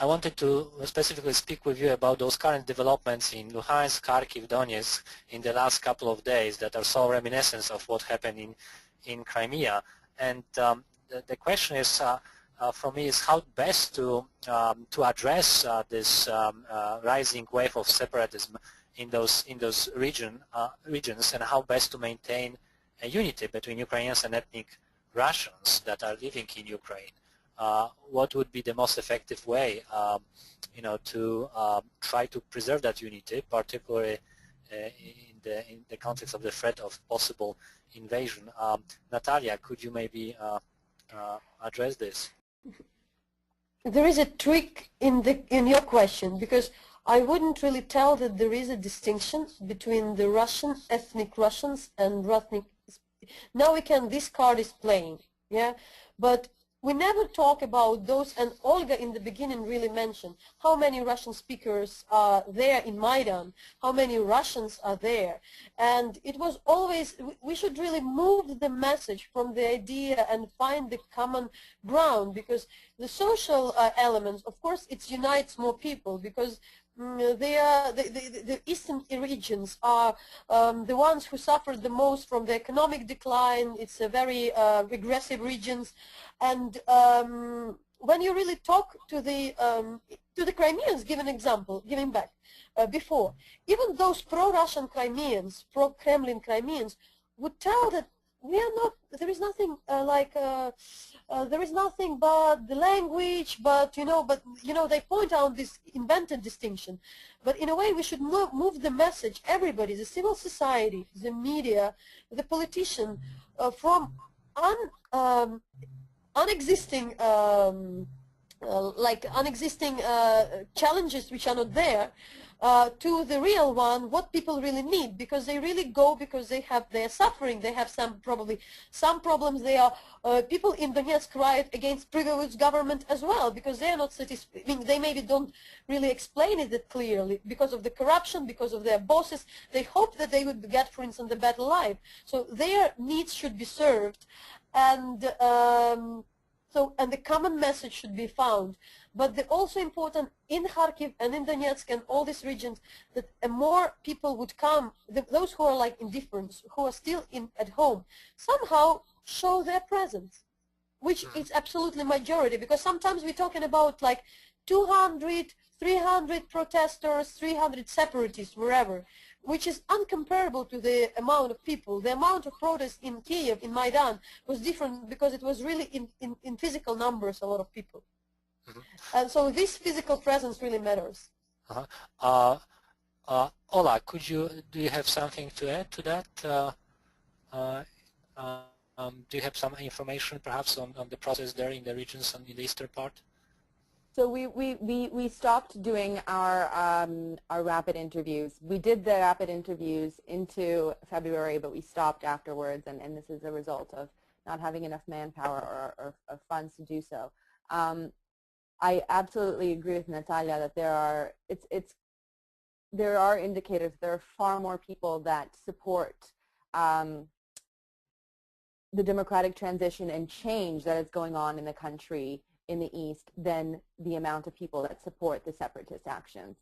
I wanted to specifically speak with you about those current developments in Luhansk, Kharkiv, Donetsk in the last couple of days that are so reminiscent of what happened in Crimea. And the question is, for me, is how best to address this rising wave of separatism in those regions, and how best to maintain a unity between Ukrainians and ethnic Russians that are living in Ukraine. What would be the most effective way, to try to preserve that unity, particularly in the context of the threat of possible invasion? Natalia, could you maybe address this? There is a trick in your question, because I wouldn't really tell that there is a distinction between the ethnic Russians and ethnic. Now this card is playing, yeah, but we never talk about those, and Olga in the beginning really mentioned how many Russian speakers are there in Maidan, how many Russians are there. And it was always, we should really move the message from the idea and find the common ground, because the social elements, of course, it unites more people, because the eastern regions are the ones who suffered the most from the economic decline. It's a very regressive regions, and when you really talk to the Crimeans, give an example, giving back before, even those pro-Russian Crimeans, pro-Kremlin Crimeans would tell that we are not, there is nothing there is nothing but the language, but they point out this invented distinction. But in a way we should move the message, everybody, the civil society, the media, the politician, from unexisting challenges which are not there, to the real one, what people really need, because they really go because they're suffering, they have probably some problems. They are people in Donetsk riot against previous government as well, because they are not satisfied. I mean, they maybe don't really explain it that clearly because of the corruption, because of their bosses. They hope that they would get, for instance, a better life. So their needs should be served, and the common message should be found. But also important in Kharkiv and in Donetsk and all these regions, that more people would come, those who are like indifferent, who are still at home, somehow show their presence, which is absolutely majority, because sometimes we're talking about like 200, 300 protesters, 300 separatists, wherever, which is uncomparable to the amount of people. The amount of protests in Kiev, in Maidan, was different because it was really in physical numbers, a lot of people. And so this physical presence really matters. Ola, do you have something to add to that? Do you have some information perhaps on the process there in the regions and in the eastern part? So we stopped doing our rapid interviews. We did the rapid interviews into February, but we stopped afterwards, and this is a result of not having enough manpower or funds to do so. I absolutely agree with Natalia that there are indicators. There are far more people that support the democratic transition and change that is going on in the country in the East than the amount of people that support the separatist actions.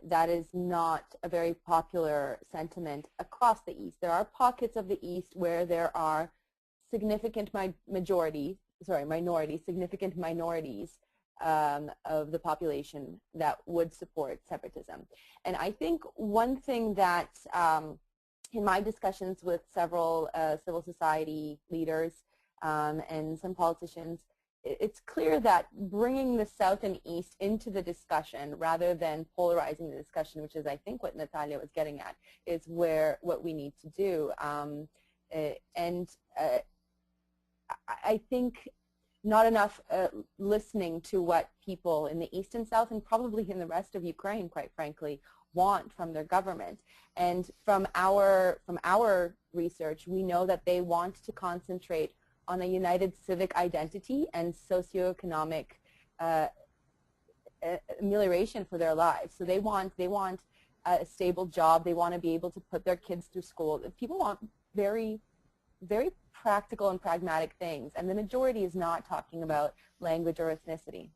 That is not a very popular sentiment across the East. There are pockets of the East where there are significant minorities of the population that would support separatism. And I think one thing that in my discussions with several civil society leaders and some politicians, it's clear that bringing the South and East into the discussion rather than polarizing the discussion, which is I think what Natalia was getting at, is what we need to do. I think not enough listening to what people in the East and South, and probably in the rest of Ukraine, quite frankly, want from their government. And from our research, we know that they want to concentrate on a united civic identity and socioeconomic amelioration for their lives. So they want a stable job. They want to be able to put their kids through school. People want very, very practical and pragmatic things, and the majority is not talking about language or ethnicity.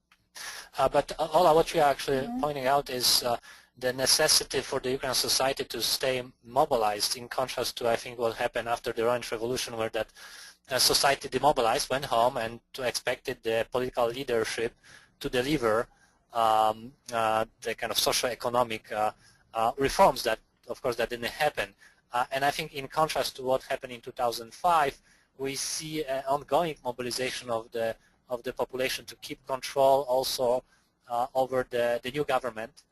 But Ola, what you are actually pointing out is the necessity for the Ukrainian society to stay mobilized, in contrast to, I think, what happened after the Orange Revolution, where that society demobilized, went home, and expected the political leadership to deliver the kind of socio-economic reforms that, of course, that didn't happen. And I think in contrast to what happened in 2005, we see an ongoing mobilization of the population to keep control also over the new government,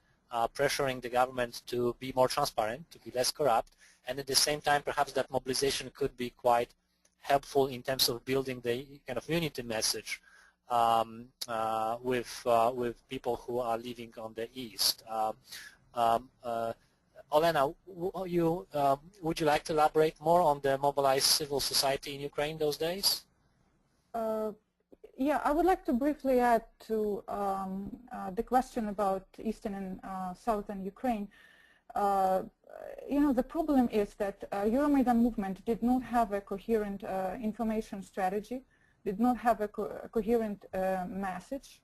pressuring the government to be more transparent, to be less corrupt, and at the same time perhaps that mobilization could be quite helpful in terms of building the kind of unity message with people who are living on the east. Olena, would you like to elaborate more on the mobilized civil society in Ukraine those days? Yeah, I would like to briefly add to the question about eastern and southern Ukraine. The problem is that Euromaidan movement did not have a coherent information strategy, did not have a coherent message.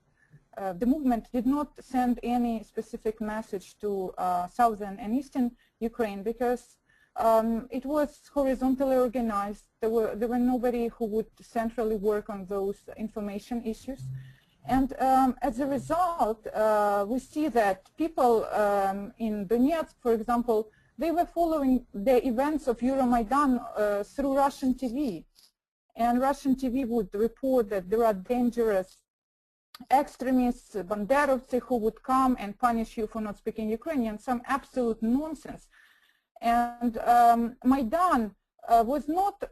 The movement did not send any specific message to southern and eastern Ukraine because it was horizontally organized. There were nobody who would centrally work on those information issues. And as a result, we see that people in Donetsk, for example, they were following the events of Euromaidan through Russian TV. And Russian TV would report that there are dangerous extremists, banderovцы, who would come and punish you for not speaking Ukrainian, some absolute nonsense. And Maidan was not,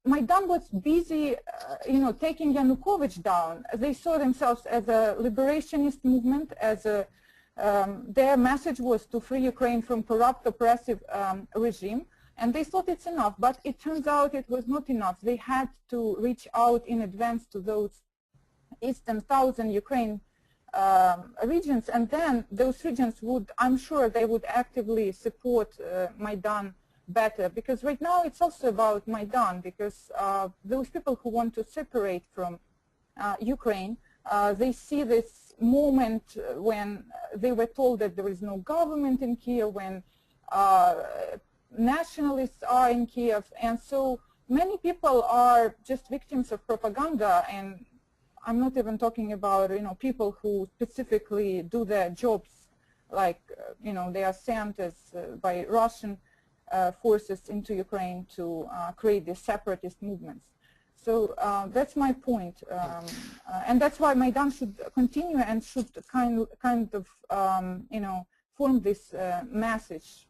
Maidan was busy, taking Yanukovych down. They saw themselves as a liberationist movement, as a, their message was to free Ukraine from corrupt, oppressive regime. And they thought it's enough, but it turns out it was not enough. They had to reach out in advance to those east and southern Ukraine regions, and then those regions would, I'm sure they would actively support Maidan better, because right now it's also about Maidan, because those people who want to separate from Ukraine, they see this moment when they were told that there is no government in Kiev, when nationalists are in Kiev, and so many people are just victims of propaganda. And I'm not even talking about, people who specifically do their jobs, like, they are sent as by Russian forces into Ukraine to create these separatist movements. So that's my point, and that's why Maidan should continue and should kind of, form this message